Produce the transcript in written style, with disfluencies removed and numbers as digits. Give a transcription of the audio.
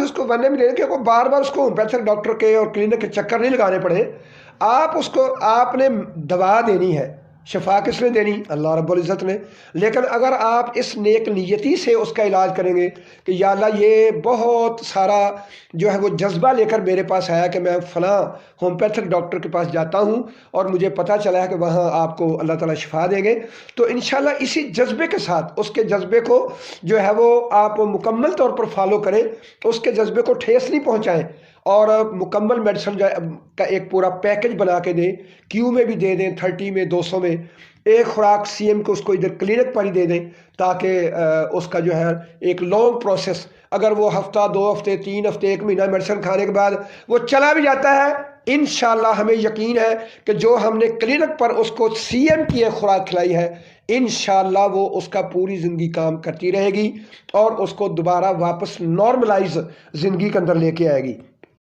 اس کو بننے میں کہ بار بار اس کو ہومیوپیتھک ڈاکٹر کے اور کلینک کے چکر نہیں لگانے پڑے. آپ نے دوا دینی ہے. شفا کس نے دینی؟ اللہ رب العزت نے. لیکن اگر آپ اس نیک نیتی سے اس کا علاج کریں گے کہ یا اللہ یہ بہت سارا جو ہے وہ جذبہ لے کر میرے پاس آیا کہ میں فلاں ہومیوپیتھک ڈاکٹر کے پاس جاتا ہوں اور مجھے پتہ چلا ہے کہ وہاں آپ کو اللہ تعالیٰ شفا دیں گے، تو انشاءاللہ اسی جذبے کے ساتھ اس کے جذبے کو جو ہے وہ آپ مکمل طور پر فالو کریں، اس کے جذبے کو ٹھیس نہیں پہنچائیں اور مکمل میڈیسن کا ایک پورا پیکج بنا کے دیں. کیو میں بھی دے دیں، 30 میں، 200 میں ایک خوراک سی ایم کو اس کو ادھر کلینک پر ہی دے دیں تاکہ اس کا جو ہے ایک لانگ پروسیس، اگر وہ ہفتہ 2 ہفتے 3 ہفتے 1 مہینہ میڈیسن کھانے کے بعد وہ چلا بھی جاتا ہے، انشاءاللہ ہمیں یقین ہے کہ جو ہم نے کلینک پر اس کو سی ایم کی ایک خوراک کھلائی ہے انشاءاللہ وہ اس کا پوری زندگی کام کرتی رہے گی اور اس کو دوبارہ واپس نارملائز زندگی کے اندر لے کے آئے گی.